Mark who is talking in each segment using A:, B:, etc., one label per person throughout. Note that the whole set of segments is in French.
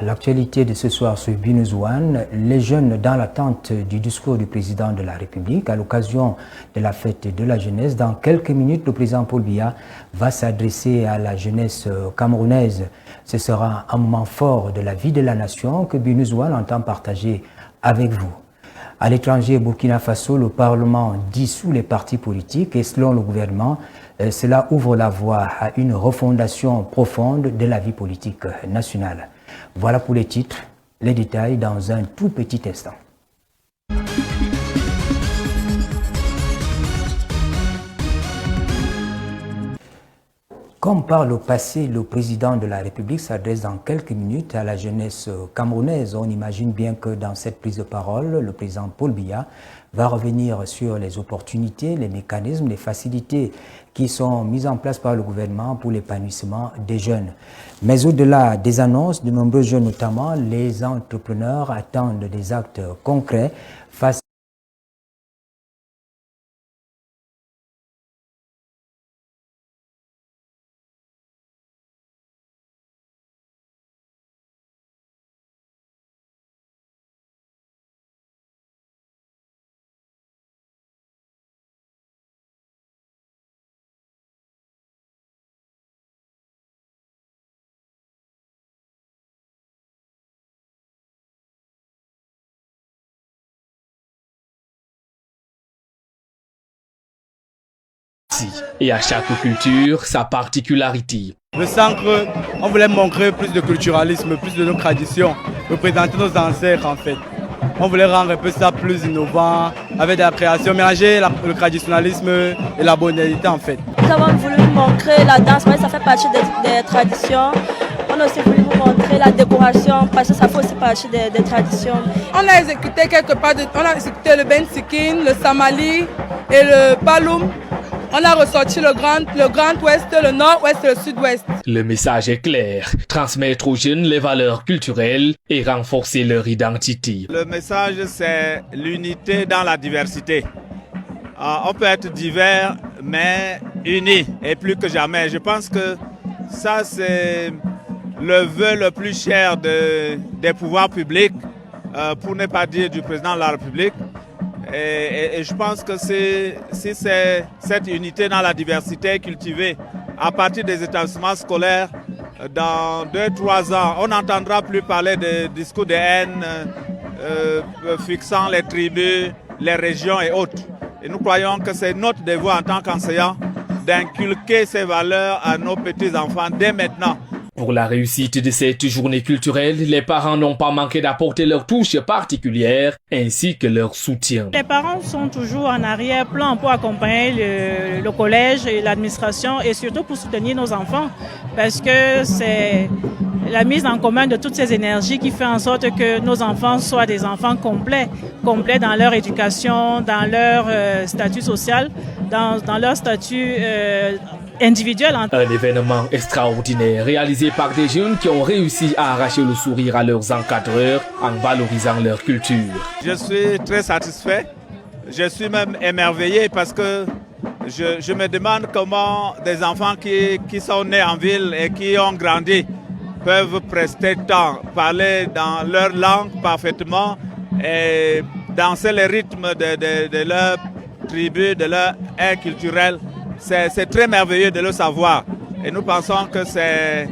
A: L'actualité de ce soir sur Binous One, les jeunes dans l'attente du discours du président de la République à l'occasion de la fête de la jeunesse. Dans quelques minutes, le président Paul Biya va s'adresser à la jeunesse camerounaise. Ce sera un moment fort de la vie de la nation que Binous One entend partager avec vous. À l'étranger, Burkina Faso, le Parlement dissout les partis politiques et selon le gouvernement, cela ouvre la voie à une refondation profonde de la vie politique nationale. Voilà pour les titres, les détails dans un tout petit instant. Comme par le passé, le président de la République s'adresse dans quelques minutes à la jeunesse camerounaise. On imagine bien que dans cette prise de parole, le président Paul Biya va revenir sur les opportunités, les mécanismes, les facilités qui sont mises en place par le gouvernement pour l'épanouissement des jeunes. Mais au-delà des annonces, de nombreux jeunes, notamment les entrepreneurs, attendent des actes concrets face
B: et à chaque culture, sa particularité.
C: Le centre, on voulait montrer plus de culturalisme, plus de nos traditions, représenter nos ancêtres en fait. On voulait rendre un peu ça plus innovant, avec de la création, mélanger le traditionnalisme et la modernité en fait.
D: Nous avons voulu montrer la danse, parce que ça fait partie des traditions. On a aussi voulu vous montrer la décoration, parce que ça fait aussi partie des traditions.
E: On a exécuté quelque part, on a exécuté le bensikin, le samali et le paloum. On a ressorti le grand ouest, le nord-ouest et le sud-ouest.
B: Le message est clair, transmettre aux jeunes les valeurs culturelles et renforcer leur identité.
F: Le message, c'est l'unité dans la diversité. On peut être divers, mais unis, et plus que jamais. Je pense que ça, c'est le vœu le plus cher des pouvoirs publics, pour ne pas dire du président de la République. Et je pense que si c'est cette unité dans la diversité cultivée à partir des établissements scolaires, dans 2-3 ans, on n'entendra plus parler de discours de haine fixant les tribus, les régions et autres. Et nous croyons que c'est notre devoir en tant qu'enseignants d'inculquer ces valeurs à nos petits-enfants dès maintenant.
B: Pour la réussite de cette journée culturelle, les parents n'ont pas manqué d'apporter leur touche particulière ainsi que leur soutien.
G: Les parents sont toujours en arrière-plan pour accompagner le collège et l'administration et surtout pour soutenir nos enfants parce que c'est la mise en commun de toutes ces énergies qui fait en sorte que nos enfants soient des enfants complets dans leur éducation, dans leur statut social, dans leur statut individuel.
B: Un événement extraordinaire réalisé par des jeunes qui ont réussi à arracher le sourire à leurs encadreurs en valorisant leur culture.
F: Je suis très satisfait, je suis même émerveillé parce que je me demande comment des enfants qui sont nés en ville et qui ont grandi peuvent prester tant, parler dans leur langue parfaitement et danser le rythme de leur tribu, de leur air culturel. C'est très merveilleux de le savoir et nous pensons que c'est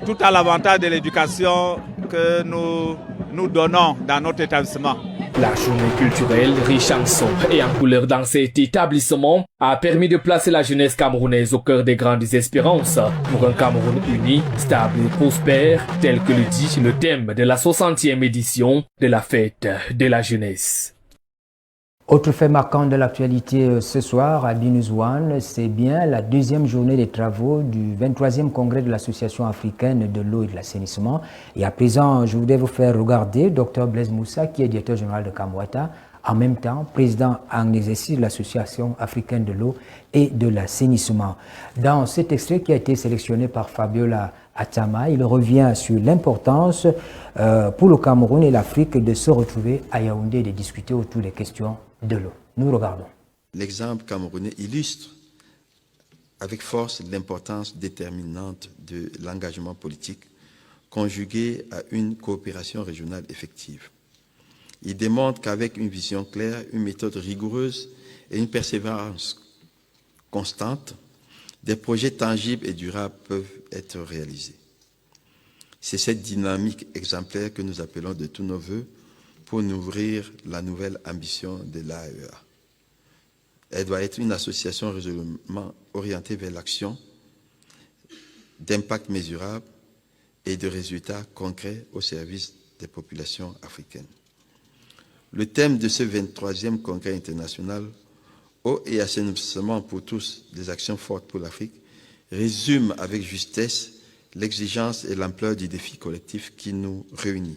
F: tout à l'avantage de l'éducation que nous donnons dans notre établissement.
B: La journée culturelle, riche en sons et en couleurs dans cet établissement, a permis de placer la jeunesse camerounaise au cœur des grandes espérances pour un Cameroun uni, stable et prospère, tel que le dit le thème de la 60e édition de la fête de la jeunesse.
A: Autre fait marquant de l'actualité ce soir à Binous One, c'est bien la deuxième journée des travaux du 23e congrès de l'Association africaine de l'eau et de l'assainissement. Et à présent, je voudrais vous faire regarder Dr Blaise Moussa, qui est directeur général de Kamwata, en même temps président en exercice de l'Association africaine de l'eau et de l'assainissement. Dans cet extrait qui a été sélectionné par Fabiola Atama, il revient sur l'importance pour le Cameroun et l'Afrique de se retrouver à Yaoundé et de discuter autour des questions de l'eau. Nous regardons.
H: L'exemple camerounais illustre avec force l'importance déterminante de l'engagement politique conjuguée à une coopération régionale effective. Il démontre qu'avec une vision claire, une méthode rigoureuse et une persévérance constante, des projets tangibles et durables peuvent être réalisés. C'est cette dynamique exemplaire que nous appelons de tous nos vœux pour nourrir la nouvelle ambition de l'AEA. Elle doit être une association résolument orientée vers l'action, d'impact mesurable et de résultats concrets au service des populations africaines. Le thème de ce 23e congrès international « Eau et assainissement pour tous, des actions fortes pour l'Afrique » résume avec justesse l'exigence et l'ampleur du défi collectif qui nous réunit.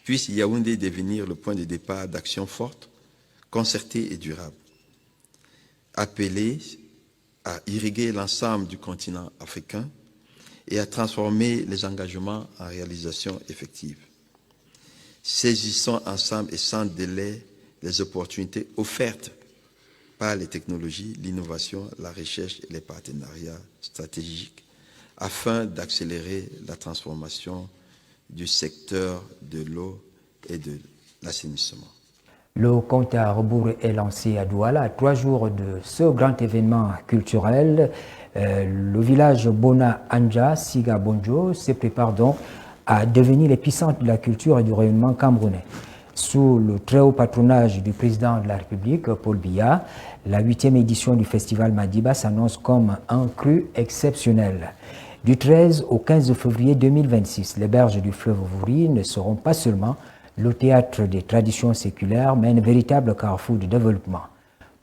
H: Puisse Yaoundé devenir le point de départ d'actions fortes, concertées et durables, appelées à irriguer l'ensemble du continent africain et à transformer les engagements en réalisations effectives. Saisissons ensemble et sans délai les opportunités offertes par les technologies, l'innovation, la recherche et les partenariats stratégiques afin d'accélérer la transformation du secteur de l'eau et de l'assainissement.
A: Le compte à rebours est lancé à Douala à 3 jours de ce grand événement culturel. Le village Bona Anja Siga Bonjo se prépare donc à devenir l'épicentre de la culture et du rayonnement camerounais. Sous le très haut patronage du président de la République, Paul Biya, la 8e édition du festival Madiba s'annonce comme un cru exceptionnel. Du 13 au 15 février 2026, les berges du fleuve Vouri ne seront pas seulement le théâtre des traditions séculaires, mais un véritable carrefour de développement.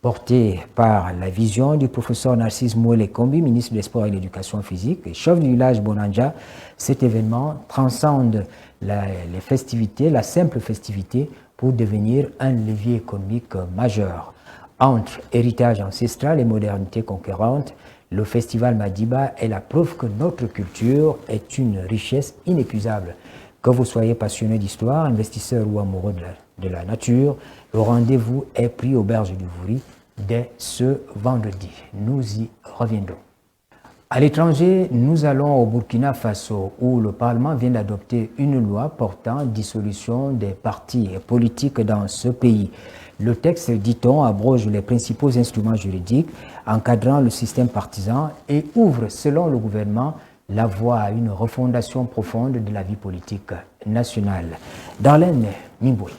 A: Porté par la vision du professeur Narcisse Mouele Kombi, ministre des Sports et de l'Éducation physique et chef du village Bonanja, cet événement transcende les festivités, la simple festivité, pour devenir un levier économique majeur. Entre héritage ancestral et modernité conquérante, le festival Madiba est la preuve que notre culture est une richesse inépuisable. Que vous soyez passionné d'histoire, investisseur ou amoureux de la nature, le rendez-vous est pris aux berges du Vouri dès ce vendredi. Nous y reviendrons. À l'étranger, nous allons au Burkina Faso où le Parlement vient d'adopter une loi portant dissolution des partis politiques dans ce pays. Le texte, dit-on, abroge les principaux instruments juridiques encadrant le système partisan et ouvre, selon le gouvernement, la voie à une refondation profonde de la vie politique nationale. Darlene Mimboui.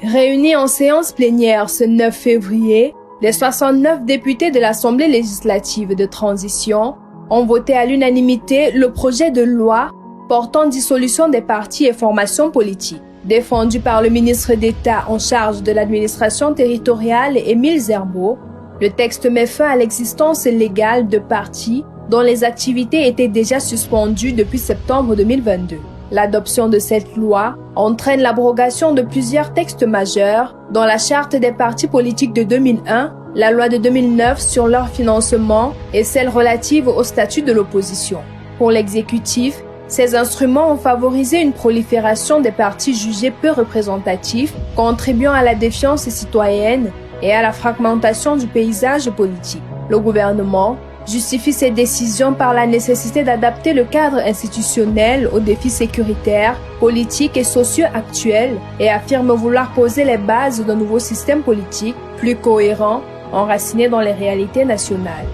I: Réunis en séance plénière ce 9 février, les 69 députés de l'Assemblée législative de transition ont voté à l'unanimité le projet de loi portant dissolution des partis et formations politiques. Défendu par le ministre d'État en charge de l'administration territoriale, Émile Zerbo, le texte met fin à l'existence légale de partis dont les activités étaient déjà suspendues depuis septembre 2022. L'adoption de cette loi entraîne l'abrogation de plusieurs textes majeurs, dont la Charte des partis politiques de 2001, la loi de 2009 sur leur financement et celle relative au statut de l'opposition. Pour l'exécutif, ces instruments ont favorisé une prolifération des partis jugés peu représentatifs, contribuant à la défiance citoyenne et à la fragmentation du paysage politique. Le gouvernement justifie ces décisions par la nécessité d'adapter le cadre institutionnel aux défis sécuritaires, politiques et sociaux actuels et affirme vouloir poser les bases d'un nouveau système politique plus cohérent, enraciné dans les réalités nationales.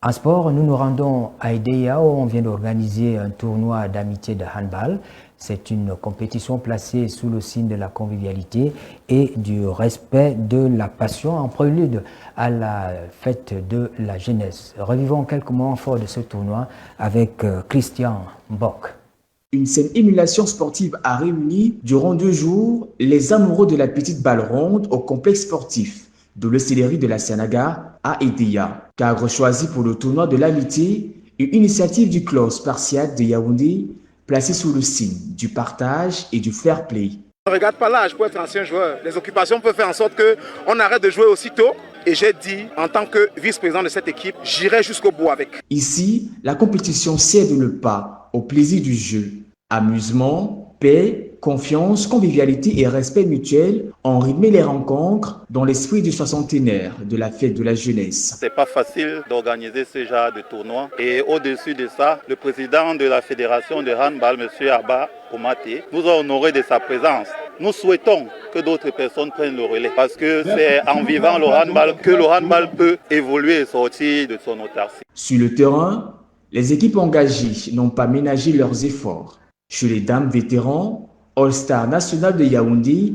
A: En sport, nous nous rendons à Edea où on vient d'organiser un tournoi d'amitié de handball. C'est une compétition placée sous le signe de la convivialité et du respect de la passion en prélude à la fête de la jeunesse. Revivons quelques moments forts de ce tournoi avec Christian Bock.
J: Une saine émulation sportive a réuni durant 2 jours les amoureux de la petite balle ronde au complexe sportif de l'Océlerie de la Sanaga à Edea. Cadre choisi pour le tournoi de l'amitié, une initiative du club spartiate de Yaoundé placé sous le signe du partage et du fair play.
K: On ne regarde pas l'âge pour être ancien joueur. Les occupations peuvent faire en sorte qu'on arrête de jouer aussitôt. Et j'ai dit, en tant que vice-président de cette équipe, j'irai jusqu'au bout avec.
J: Ici, la compétition cède le pas au plaisir du jeu. Amusement, paix, Confiance, convivialité et respect mutuel ont rythmé les rencontres dans l'esprit du soixantenaire de la fête de la jeunesse.
L: C'est pas facile d'organiser ce genre de tournoi. Et au-dessus de ça, le président de la fédération de handball, M. Abba Komate, nous a honoré de sa présence. Nous souhaitons que d'autres personnes prennent le relais parce que c'est en vivant le handball que le handball peut évoluer et sortir de son autarcie.
J: Sur le terrain, les équipes engagées n'ont pas ménagé leurs efforts. Chez les dames vétérans, All-Star National de Yaoundé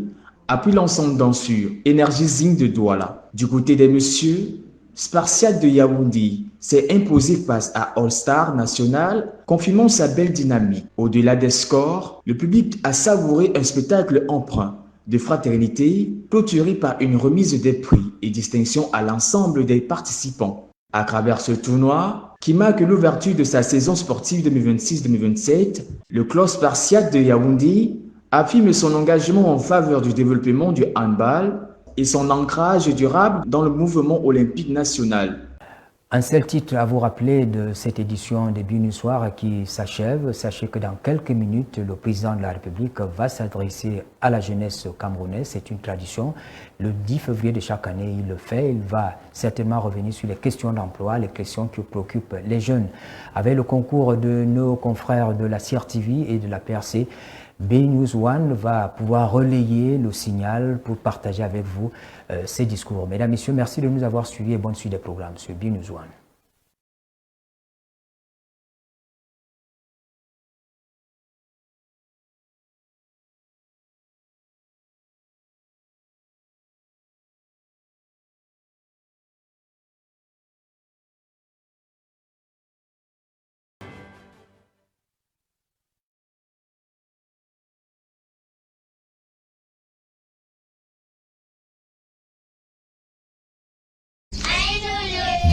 J: appuie l'ensemble dansure Energizing de Douala. Du côté des messieurs, Spartiate de Yaoundé s'est imposé face à All-Star National, confirmant sa belle dynamique. Au-delà des scores, le public a savouré un spectacle empreint de fraternité, clôturé par une remise des prix et distinctions à l'ensemble des participants. À travers ce tournoi, qui marque l'ouverture de sa saison sportive 2026-2027, le club Spartiate de Yaoundé affirme son engagement en faveur du développement du handball et son ancrage durable dans le mouvement olympique national.
A: Un seul titre à vous rappeler de cette édition des Bienvenue Soir qui s'achève. Sachez que dans quelques minutes, le président de la République va s'adresser à la jeunesse camerounaise. C'est une tradition. Le 10 février de chaque année, il le fait. Il va certainement revenir sur les questions d'emploi, les questions qui préoccupent les jeunes. Avec le concours de nos confrères de la CRTV et de la PRC, B-News One va pouvoir relayer le signal pour partager avec vous ces discours. Mesdames, Messieurs, merci de nous avoir suivis et bonne suite des programmes sur B-News One.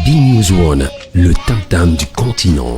M: B-News One, le tam-tam du continent.